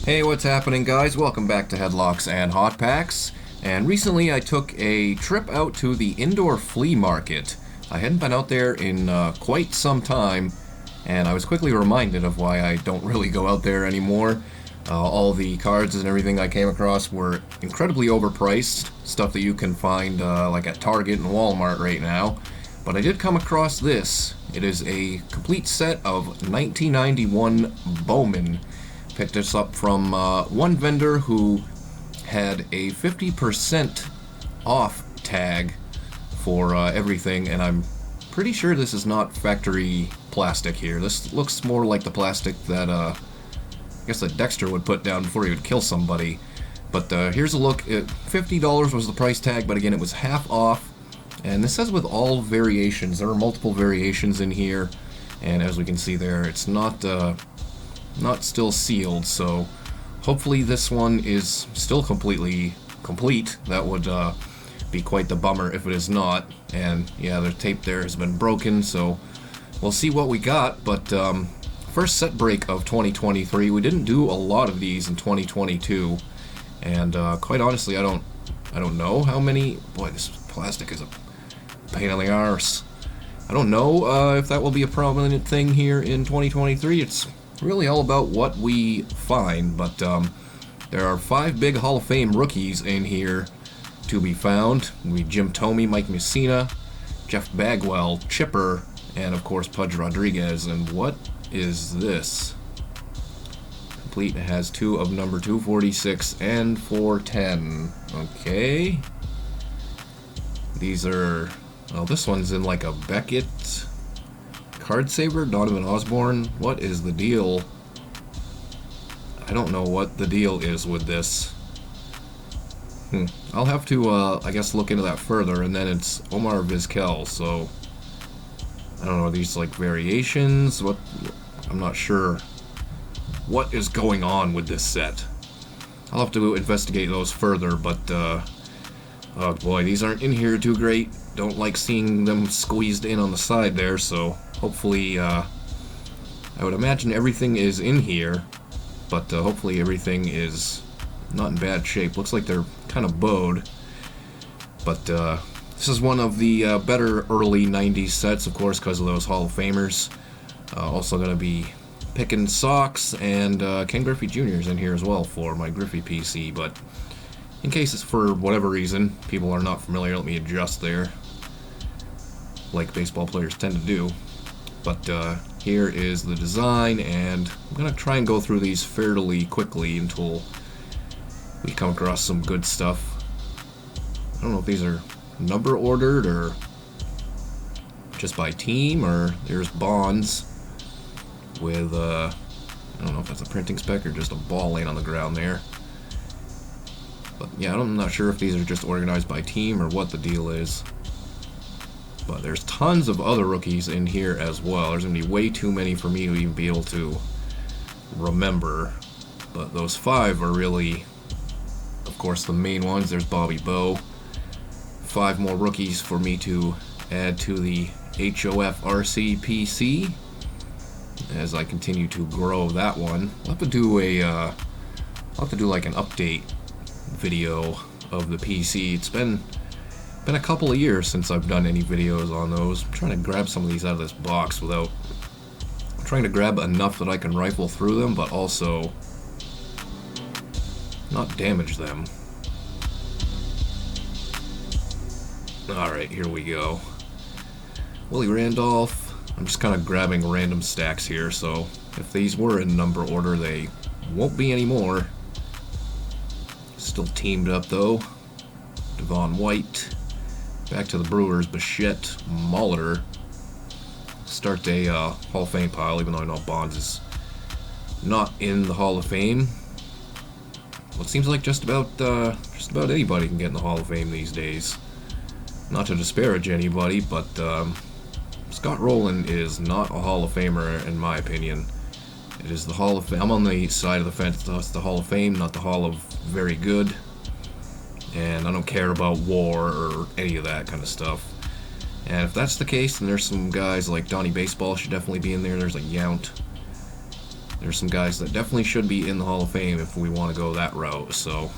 Hey, what's happening, guys? Welcome back to Headlocks and Hot Packs. And recently I took a trip out to the indoor flea market. I hadn't been out there in quite some time, and I was quickly reminded of why I don't really go out there anymore. All the cards and everything I came across were incredibly overpriced, stuff that you can find like at Target and Walmart right now. But I did come across this. It is a complete set of 1991 Bowman. Picked this up from one vendor who had a 50% off tag for everything, and I'm pretty sure this is not factory plastic here. This looks more like the plastic that I guess that Dexter would put down before he would kill somebody. But here's a look. $50 was the price tag, but again, it was half off. And this says with all variations. There are multiple variations in here, and as we can see there, it's not still sealed, so hopefully this one is still completely complete. That would be quite the bummer if it is not. And yeah, the tape there has been broken, so we'll see what we got. But first set break of 2023. We didn't do a lot of these in 2022, and quite honestly, I don't know how many. Boy, this plastic is a pain in the arse. I don't know if that will be a prominent thing here in 2023. It's really all about what we find, but there are 5 big Hall of Fame rookies in here to be found. We Jim Thome, Mike Mussina, Jeff Bagwell, Chipper, and of course Pudge Rodriguez. And what is this? Complete. It has 2 of number 246 and 410. Okay. These are, well, this one's in like a Beckett card saver, Donovan Osborne. What is the deal? I don't know what the deal is with this. I'll have to, I guess, look into that further. And then it's Omar Vizquel, so I don't know, are these like variations? What? I'm not sure what is going on with this set. I'll have to investigate those further, but oh boy, these aren't in here too great. Don't like seeing them squeezed in on the side there, so hopefully, I would imagine everything is in here, but hopefully everything is not in bad shape. Looks like they're kind of bowed, but this is one of the better early 90s sets, of course, because of those Hall of Famers. Also going to be picking Sox, and Ken Griffey Jr. is in here as well for my Griffey PC, but in case it's for whatever reason people are not familiar, let me adjust there, like baseball players tend to do. But here is the design, and I'm going to try and go through these fairly quickly until we come across some good stuff. I don't know if these are number ordered or just by team, or there's Bonds with, I don't know if that's a printing spec or just a ball laying on the ground there. But yeah, I'm not sure if these are just organized by team or what the deal is. But there's tons of other rookies in here as well. There's going to be way too many for me to even be able to remember. But those 5 are really, of course, the main ones. There's Bobby Bowe. 5 more rookies for me to add to the HOF RC PC as I continue to grow that one. I'll have to do like an update video of the PC. It's been a couple of years since I've done any videos on those. I'm trying to grab some of these out of this box without trying to grab enough that I can rifle through them, but also not damage them. Alright, here we go. Willie Randolph. I'm just kind of grabbing random stacks here, so if these were in number order, they won't be anymore. Still teamed up though. Devon White. Back to the Brewers, Bichette, Molitor. Start a Hall of Fame pile, even though I know Bonds is not in the Hall of Fame. Well, it seems like just about anybody can get in the Hall of Fame these days. Not to disparage anybody, but Scott Rowland is not a Hall of Famer in my opinion. It is the Hall of Fame. I'm on the side of the fence. It's the Hall of Fame, not the Hall of Very Good. And I don't care about war or any of that kind of stuff. And if that's the case, then there's some guys like Donnie Baseball should definitely be in there. There's a Yount. there's some guys that definitely should be in the Hall of Fame if we want to go that route. So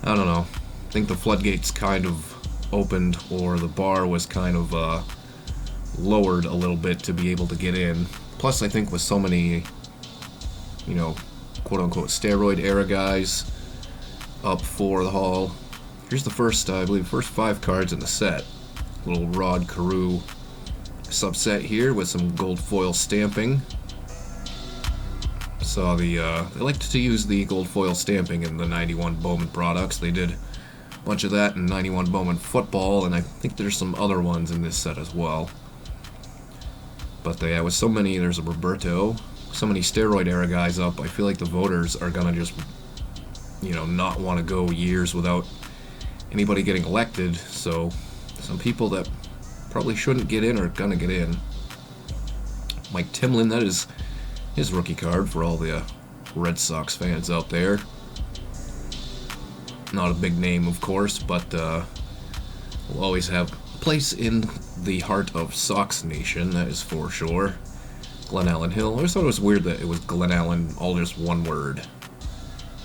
I don't know. I think the floodgates kind of opened, or the bar was kind of lowered a little bit to be able to get in. Plus, I think with so many, you know, quote-unquote steroid era guys up for the Hall. Here's the first, I believe, first 5 cards in the set. Little Rod Carew subset here with some gold foil stamping. Saw the, they liked to use the gold foil stamping in the 91 Bowman products. They did a bunch of that in 91 Bowman football, and I think there's some other ones in this set as well. But yeah, with so many, there's a Roberto, so many steroid era guys up, I feel like the voters are gonna just, you know, not want to go years without anybody getting elected. So some people that probably shouldn't get in are gonna get in. Mike Timlin, that is his rookie card for all the Red Sox fans out there. Not a big name, of course, but will always have a place in the heart of Sox Nation, that is for sure. Glenn Allen Hill. I always thought it was weird that it was Glenn Allen, all just one word.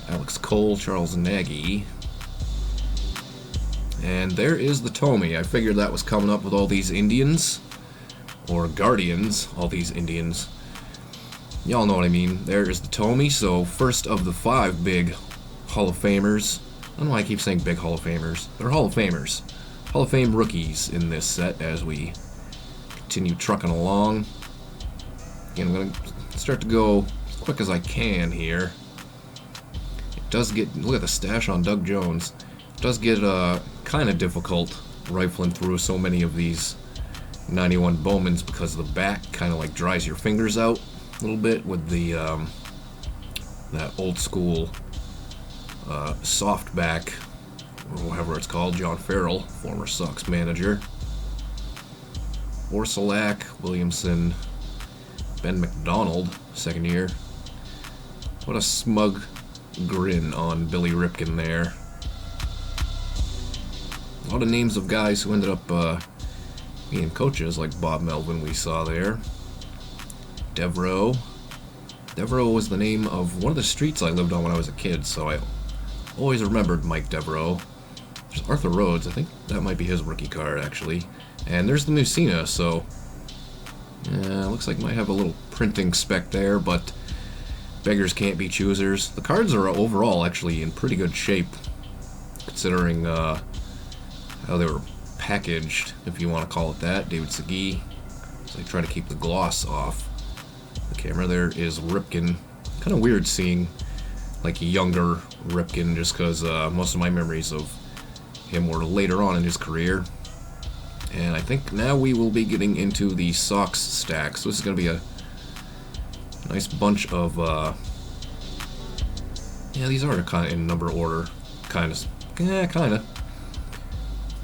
Alex Cole, Charles Nagy. And there is the Thome. I figured that was coming up with all these Indians, or Guardians, all these Indians. Y'all know what I mean. There is the Thome. So first of the 5 big Hall of Famers. I don't know why I keep saying big Hall of Famers. They're Hall of Famers. Hall of Fame rookies in this set as we continue trucking along. Again, I'm going to start to go as quick as I can here. It does get, look at the stash on Doug Jones. It does get kind of difficult rifling through so many of these 91 Bowmans because the back kind of like dries your fingers out a little bit with the that old school soft back, or whatever it's called. John Farrell, former Sox manager. Orsolak, Williamson, Ben McDonald, second year. What a smug grin on Billy Ripken there. A lot of names of guys who ended up being coaches, like Bob Melvin we saw there. Devereaux. Devereaux was the name of one of the streets I lived on when I was a kid, so I always remembered Mike Devereaux. There's Arthur Rhodes, I think that might be his rookie card, actually. And there's the Mussina, so looks like might have a little printing speck there, but beggars can't be choosers. The cards are overall actually in pretty good shape, considering how they were packaged, if you want to call it that. David Segui. So I try to keep the gloss off the camera. There is Ripken. Kind of weird seeing like a younger Ripken, just because most of my memories of him were later on in his career. And I think now we will be getting into the Sox stack. So this is going to be a nice bunch of, yeah, these are kind of in number order, kind of.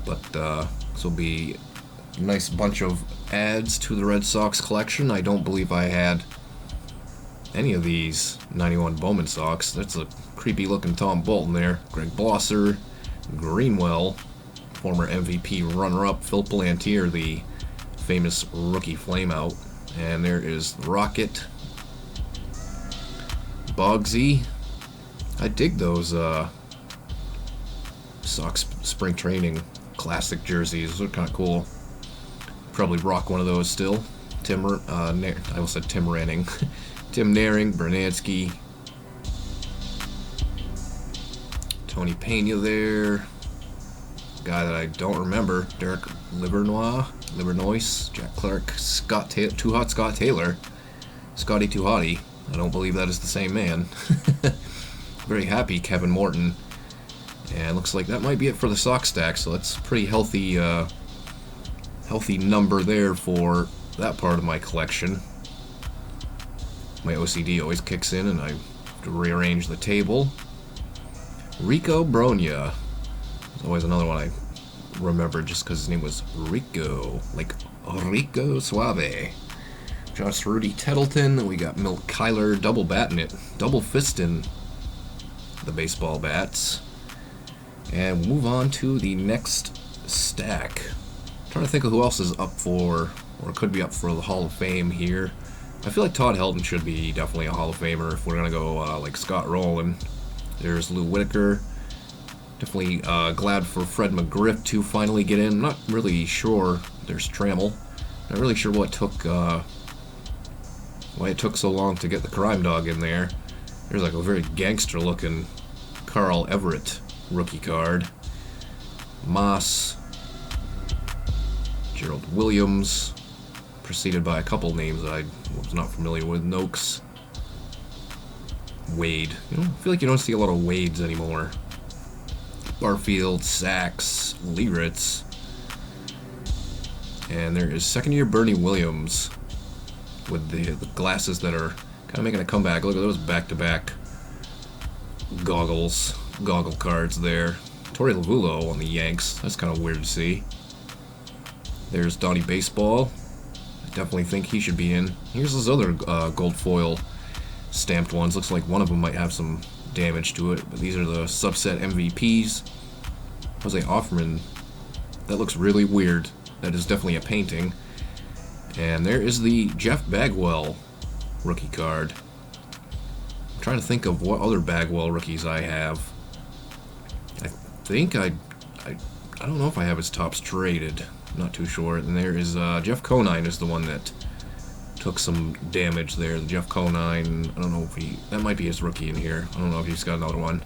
But this will be a nice bunch of adds to the Red Sox collection. I don't believe I had any of these 91 Bowman Sox. That's a creepy looking Tom Bolton there. Greg Blosser, Greenwell, former MVP runner-up, Phil Palantier, the famous rookie flameout. And there is Rocket, Boggsy. I dig those Sox spring training classic jerseys. Those are kind of cool. Probably rock one of those still. I almost said Tim Ranning. Tim Naring, Bernansky, Tony Pena there. Guy that I don't remember, Derek Livernois, Jack Clark, Too Hot Scott Taylor, Scotty Too Hotty. I don't believe that is the same man. Very happy Kevin Morton. And looks like that might be it for the Sox stack, so that's a pretty healthy number there for that part of my collection. My OCD always kicks in and I have to rearrange the table. Rico Bronya. There's always another one I remember just because his name was Rico, like Rico Suave. Josh Rudy Tettleton, we got Milt Kyler double batting it, double fisting the baseball bats. And we'll move on to the next stack. I'm trying to think of who else is up for, or could be up for the Hall of Fame here. I feel like Todd Helton should be definitely a Hall of Famer if we're gonna go like Scott Rowland. There's Lou Whitaker. Definitely glad for Fred McGriff to finally get in. I'm not really sure. There's Trammell. Not really sure what took why it took so long to get the Crime Dog in there. There's like a very gangster-looking Carl Everett rookie card. Moss. Gerald Williams. Preceded by a couple names that I was not familiar with. Noakes. Wade. I feel like you don't see a lot of Wades anymore. Barfield, Sachs, Lieritz. And there is second-year Bernie Williams with the glasses that are kind of making a comeback. Look at those back-to-back goggle cards there. Torey Lovullo on the Yanks. That's kind of weird to see. There's Donnie Baseball. I definitely think he should be in. Here's those other gold foil stamped ones. Looks like one of them might have some damage to it, but these are the subset MVPs. Jose Offerman. That looks really weird. That is definitely a painting. And there is the Jeff Bagwell rookie card. I'm trying to think of what other Bagwell rookies I have. I think I don't know if I have his tops traded. Not too sure. And there is Jeff Conine is the one that took some damage there. The Jeff Conine, I don't know if that might be his rookie in here. I don't know if he's got another one.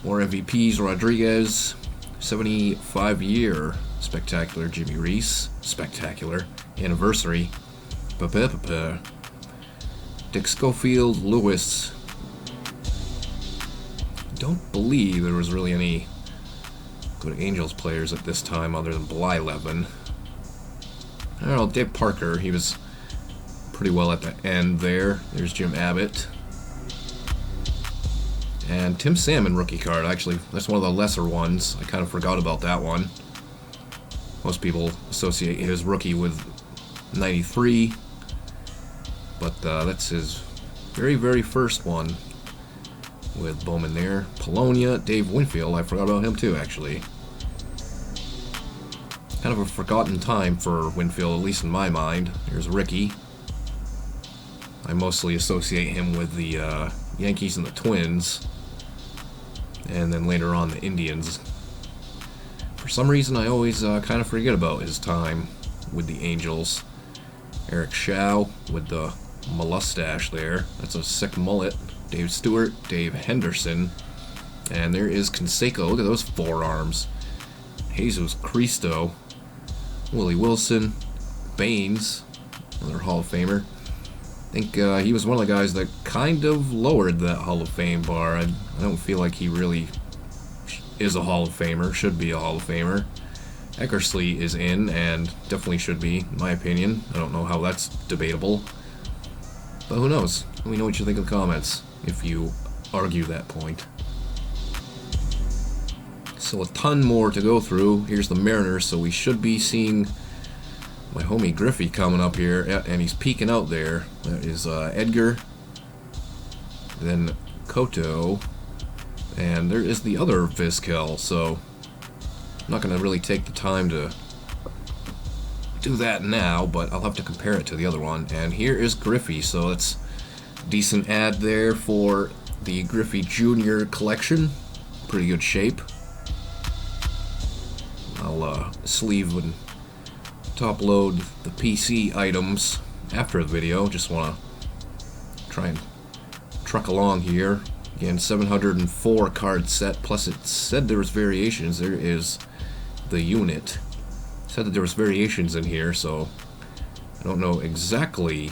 More MVPs, Rodriguez, 75-year spectacular Jimmy Reese, spectacular anniversary. Dick Schofield, Lewis. Don't believe there was really any good Angels players at this time other than Blyleven. I don't know, Dave Parker, he was pretty well at the end there. There's Jim Abbott. And Tim Salmon rookie card, actually, that's one of the lesser ones. I kind of forgot about that one. Most people associate his rookie with 93, but that's his very, very first one with Bowman there. Polonia, Dave Winfield, I forgot about him too, actually. Kind of a forgotten time for Winfield, at least in my mind. Here's Ricky. I mostly associate him with the Yankees and the Twins, and then later on the Indians. For some reason, I always kind of forget about his time with the Angels. Eric Shao with the mustache there. That's a sick mullet. Dave Stewart, Dave Henderson. And there is Canseco. Look at those forearms. Jesus Cristo. Willie Wilson. Baines. Another Hall of Famer. I think he was one of the guys that kind of lowered that Hall of Fame bar. I don't feel like he really is a Hall of Famer, should be a Hall of Famer. Eckersley is in, and definitely should be, in my opinion. I don't know how that's debatable. But who knows? Let me know what you think in the comments, if you argue that point. So a ton more to go through. Here's the Mariners, so we should be seeing my homie Griffey coming up here, and he's peeking out there. That is Edgar, then Koto, and there is the other Vizquel, so I'm not going to really take the time to do that now, but I'll have to compare it to the other one. And here is Griffey, so it's a decent ad there for the Griffey Jr. collection. Pretty good shape. I'll sleeve and top load the PC items after the video. Just want to try and truck along here. Again, 704 card set, plus it said there was variations. There is the unit. It said that there was variations in here, so I don't know exactly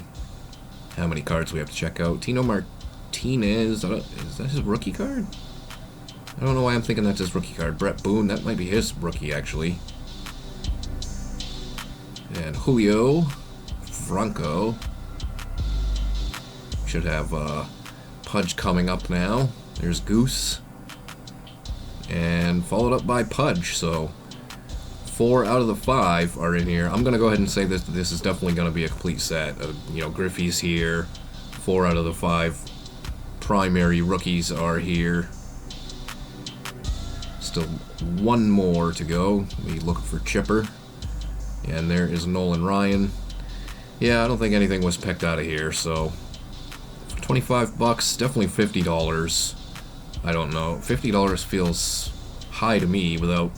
how many cards we have to check out. Tino Martinez, is that his rookie card? I don't know why I'm thinking that's his rookie card. Brett Boone, that might be his rookie, actually. And Julio Franco. Should have Pudge coming up now. There's Goose. And followed up by Pudge, so 4 out of the 5 are in here. I'm going to go ahead and say this is definitely going to be a complete set. Griffey's here. 4 out of the 5 primary rookies are here. Still one more to go. We look for Chipper. And there is Nolan Ryan. Yeah, I don't think anything was picked out of here, so for 25 bucks, definitely $50. I don't know. $50 feels high to me without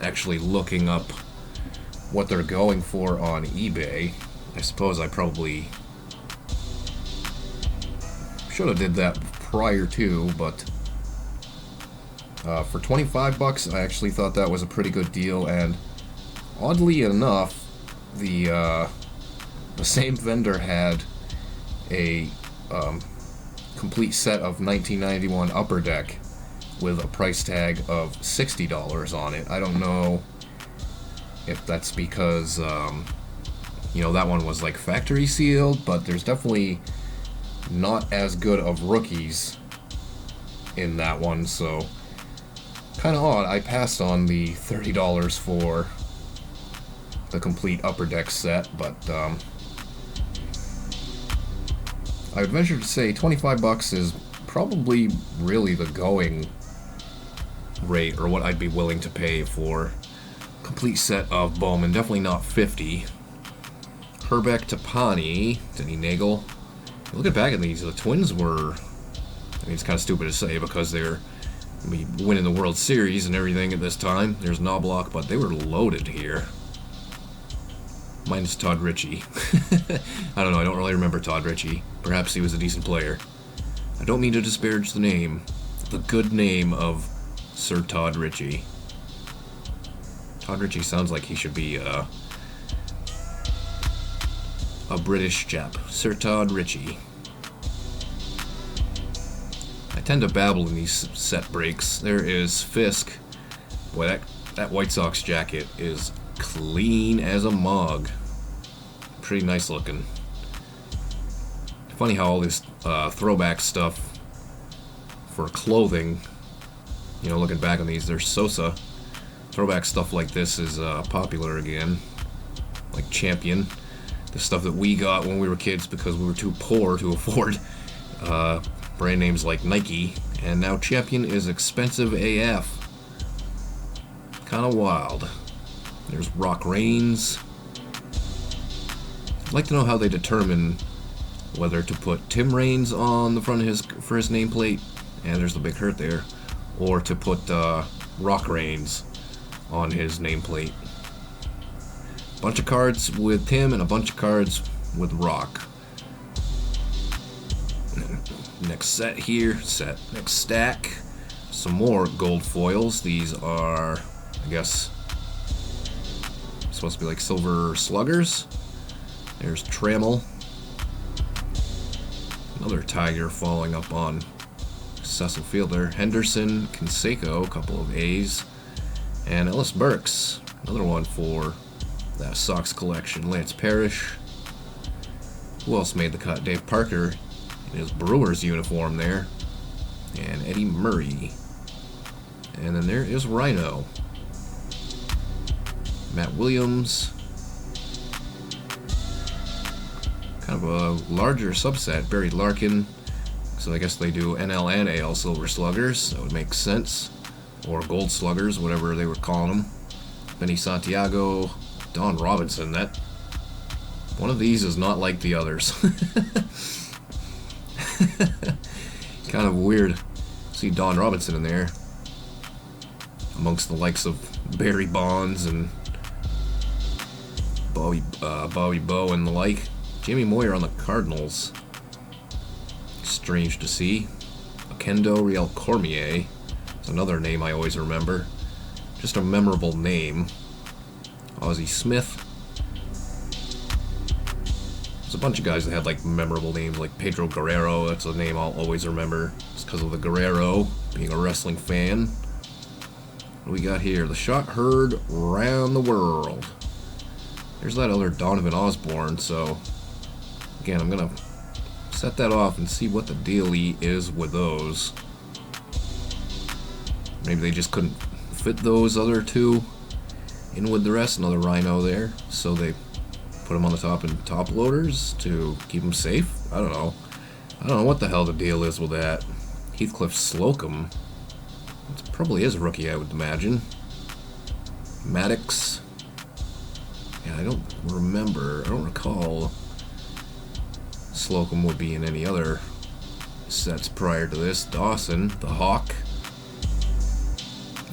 actually looking up what they're going for on eBay. I suppose I probably should have did that prior to, but for 25 bucks, I actually thought that was a pretty good deal, and oddly enough, the same vendor had a complete set of 1991 Upper Deck with a price tag of $60 on it. I don't know if that's because, you know, that one was like factory sealed, but there's definitely not as good of rookies in that one, so kind of odd. I passed on the $30 for the complete Upper Deck set, but I would venture to say 25 bucks is probably really the going rate, or what I'd be willing to pay for a complete set of Bowman. Definitely not 50. Herbeck to Pani, Denny Nagel. Looking back at these, the Twins were, I mean, it's kind of stupid to say because they're winning the World Series and everything at this time. There's Knobloch, but they were loaded here. Minus Todd Ritchie. I don't know, I don't really remember Todd Ritchie. Perhaps he was a decent player. I don't mean to disparage the name, the good name of Sir Todd Ritchie. Todd Ritchie sounds like he should be a British chap. Sir Todd Ritchie. I tend to babble in these set breaks. There is Fisk. Boy, that White Sox jacket is clean as a mug. Pretty nice looking. Funny how all this throwback stuff for clothing, you know, looking back on these, there's Sosa. Throwback stuff like this is popular again. Like Champion. The stuff that we got when we were kids because we were too poor to afford brand names like Nike. And now Champion is expensive AF. Kind of wild. There's Rock Reigns. I'd like to know how they determine whether to put Tim Raines on the front of his nameplate, and there's the big hurt there, or to put Rock Reigns on his nameplate. Bunch of cards with Tim and a bunch of cards with Rock. Next set here, next stack, some more gold foils. These are, I guess, supposed to be like silver sluggers. There's Trammell. Another Tiger falling up on Cecil Fielder. Henderson, Canseco, a couple of A's. And Ellis Burks, another one for that Sox collection. Lance Parrish. Who else made the cut? Dave Parker in his Brewers uniform there. And Eddie Murray. And then there is Rhino. Matt Williams. Kind of a larger subset. Barry Larkin. So I guess they do NL and AL Silver Sluggers. That would make sense. Or Gold Sluggers, whatever they were calling them. Benny Santiago. Don Robinson. That one of these is not like the others. Kind of weird. See Don Robinson in there. Amongst the likes of Barry Bonds and Bobby Bowe and the like. Jamie Moyer on the Cardinals. Strange to see. Oquendo Real Cormier. It's another name I always remember. Just a memorable name. Ozzie Smith. There's a bunch of guys that had like memorable names, like Pedro Guerrero. That's a name I'll always remember. It's because of the Guerrero, being a wrestling fan. What do we got here? The shot heard around the world. There's that other Donovan Osborne, so again, I'm going to set that off and see what the dealie is with those. Maybe they just couldn't fit those other two in with the rest. Another Rhino there, so they put them on the top in top loaders to keep them safe. I don't know what the hell the deal is with that. Heathcliff Slocum. It probably is a rookie, I would imagine. Maddox. Yeah, I don't recall Slocum would be in any other sets prior to this. Dawson, the Hawk,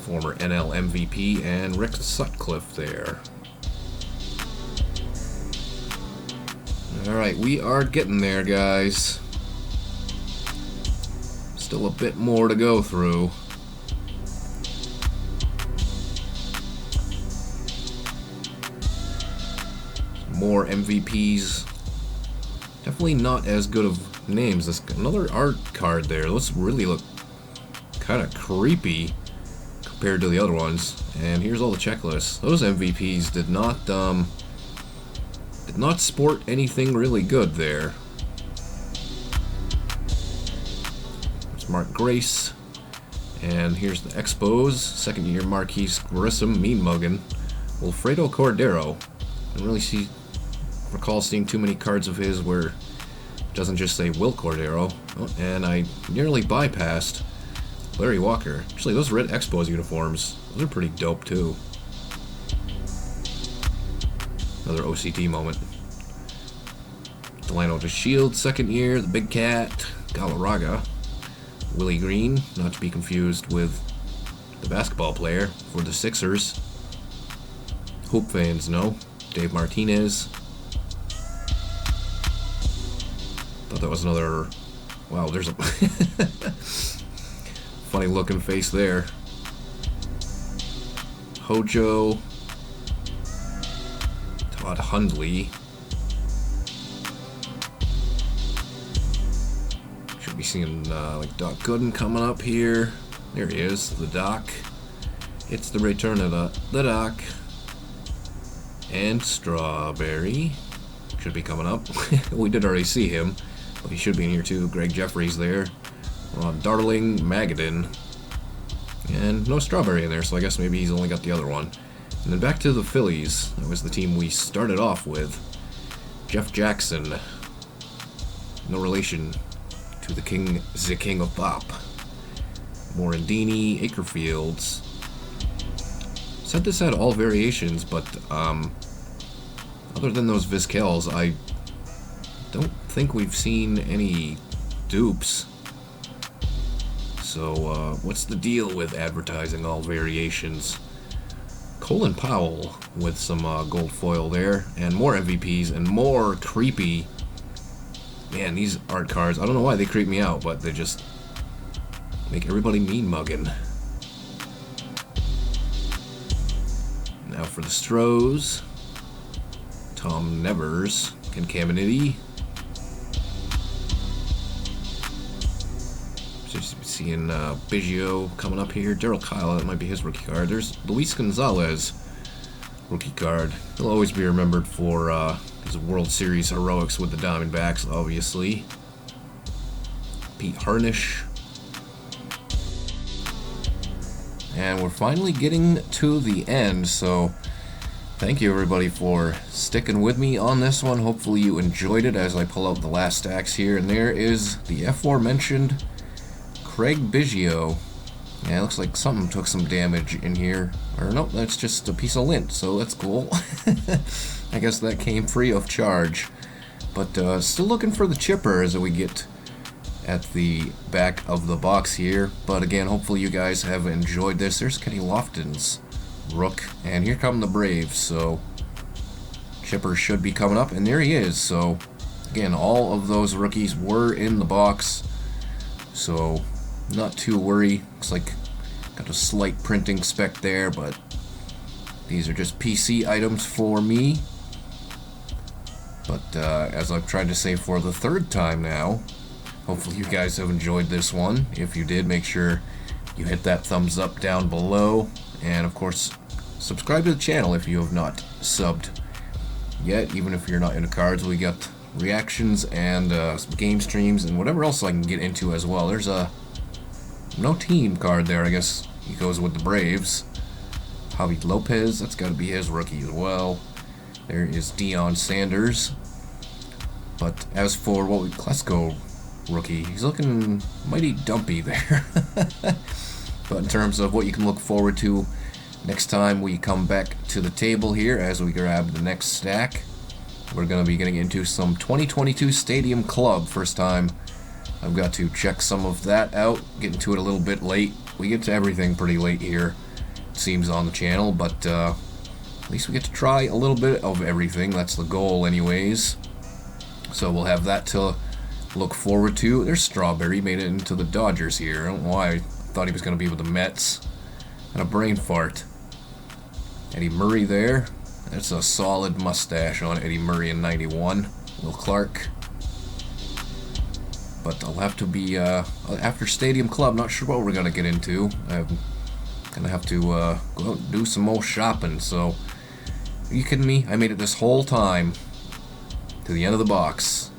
former NL MVP, and Rick Sutcliffe there. Alright, we are getting there, guys. Still a bit more to go through. More MVPs. Definitely not as good of names. This another art card there. Those really look kind of creepy compared to the other ones. And here's all the checklists. Those MVPs did not sport anything really good there. There's Mark Grace. And here's the Expos. Second year Marquise Grissom, Mean Muggin. Wilfredo Cordero. I don't really recall seeing too many cards of his where it doesn't just say Will Cordero. Oh, and I nearly bypassed Larry Walker. Actually, those red Expos uniforms, those are pretty dope too. Another OCT moment. Delano DeShields, second year. The Big Cat, Galarraga. Willie Green, not to be confused with the basketball player for the Sixers. Hoop fans know. Dave Martinez. Thought that was another... Wow, there's a funny looking face there. Hojo. Todd Hundley. Should be seeing like Doc Gooden coming up here. There he is, the Doc. It's the return of the Doc. And Strawberry should be coming up. We did already see him, but he should be in here too. Greg Jeffries there. Darling Magadan. And no Strawberry in there, so I guess maybe he's only got the other one. And then back to the Phillies. That was the team we started off with. Jeff Jackson. No relation to the King of Pop. Morandini, Acrefields. Said this had all variations, but other than those Vizquels, I don't think we've seen any dupes. So what's the deal with advertising all variations? Colin Powell with some gold foil there, and more MVPs and more creepy. Man, these art cards, I don't know why they creep me out, but they just make everybody mean mugging. Now for the Stros. Tom Nevers, Ken Caminiti. Just seeing Biggio coming up here. Daryl Kyle, that might be his rookie card. There's Luis Gonzalez, rookie card. He'll always be remembered for his World Series heroics with the Diamondbacks, obviously. Pete Harnish. And we're finally getting to the end, so thank you everybody for sticking with me on this one. Hopefully you enjoyed it as I pull out the last stacks here. And there is the aforementioned Craig Biggio. Yeah, it looks like something took some damage in here. Or nope, that's just a piece of lint, so that's cool. I guess that came free of charge. But still looking for the chipper as we get at the back of the box here. But again, hopefully you guys have enjoyed this. There's Kenny Lofton's Rook, and here come the Braves, so chipper should be coming up, and there he is. So again, all of those rookies were in the box, so not too worried. Looks like got a slight printing speck there, but these are just PC items for me. But as I've tried to say for the third time now, hopefully you guys have enjoyed this one. If you did, make sure you hit that thumbs up down below. And of course, subscribe to the channel if you have not subbed yet. Even if you're not into cards, we got reactions and some game streams and whatever else I can get into as well. There's a no team card there. I guess he goes with the Braves. Javi Lopez, that's got to be his rookie as well. There is Deion Sanders. But as for what we Klesko rookie, he's looking mighty dumpy there. But in terms of what you can look forward to Next time we come back to the table here as we grab the next stack, we're going to be getting into some 2022 Stadium Club. First time I've got to check some of that out, getting to it a little bit late. We get to everything pretty late here, it seems, on the channel, but at least we get to try a little bit of everything. That's the goal anyways. So we'll have that to look forward to. There's Strawberry, made it into the Dodgers here. I don't know why I thought he was going to be with the Mets. And a brain fart. Eddie Murray there. That's a solid mustache on Eddie Murray in 91. Will Clark. But I'll have to be, after Stadium Club, not sure what we're going to get into. I'm going to have to go out and do some more shopping. So, are you kidding me? I made it this whole time to the end of the box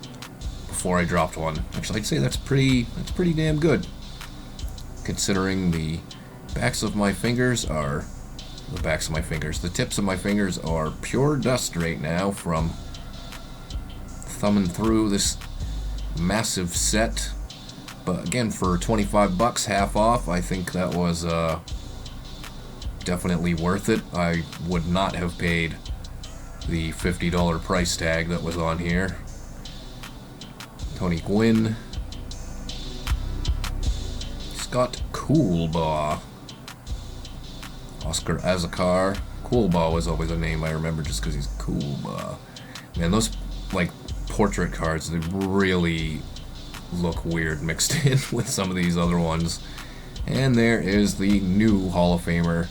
before I dropped one. Actually, I'd say that's pretty damn good, considering the backs of my fingers are... the tips of my fingers are pure dust right now from thumbing through this massive set. But again, for 25 bucks, half off, I think that was definitely worth it. I would not have paid the $50 price tag that was on here. Tony Gwynn. Scott Coolbaugh. Oscar Azakar. Coolbaugh was always a name I remember just because he's Coolbaugh. Man, those, like, portrait cards, they really look weird mixed in with some of these other ones. And there is the new Hall of Famer,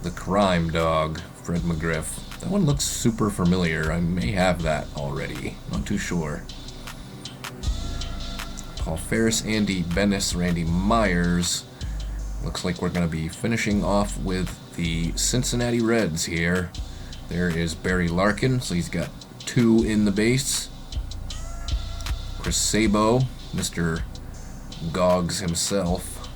the Crime Dog, Fred McGriff. That one looks super familiar. I may have that already. Not too sure. Paul Ferris, Andy Bennis, Randy Myers. Looks like we're going to be finishing off with the Cincinnati Reds here. There is Barry Larkin, so he's got 2 in the base. Chris Sabo, Mr. Goggs himself.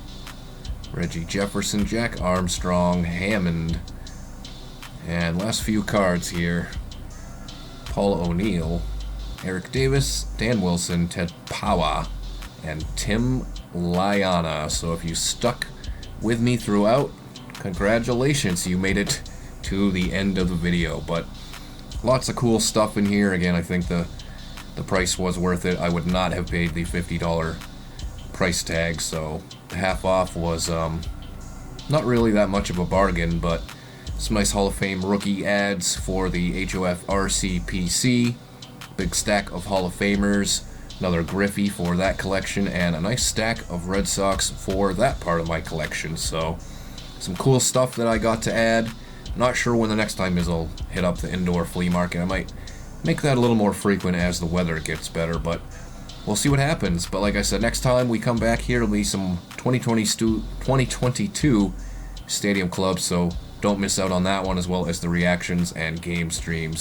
Reggie Jefferson, Jack Armstrong, Hammond. And last few cards here. Paul O'Neill, Eric Davis, Dan Wilson, Ted Powa, and Tim Liana. So if you stuck with me throughout, congratulations, you made it to the end of the video. But lots of cool stuff in here. Again, I think the price was worth it. I would not have paid the $50 price tag, so the half off was not really that much of a bargain. But some nice Hall of Fame rookie ads for the HOF RCPC, big stack of Hall of Famers, another Griffey for that collection, and a nice stack of Red Sox for that part of my collection. So, some cool stuff that I got to add. Not sure when the next time is I'll hit up the indoor flea market. I might make that a little more frequent as the weather gets better, but we'll see what happens. But like I said, next time we come back here, it'll be some 2022 Stadium Club, so don't miss out on that one, as well as the reactions and game stream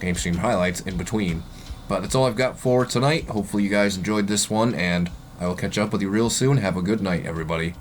highlights in between. But that's all I've got for tonight. Hopefully you guys enjoyed this one, and I will catch up with you real soon. Have a good night, everybody.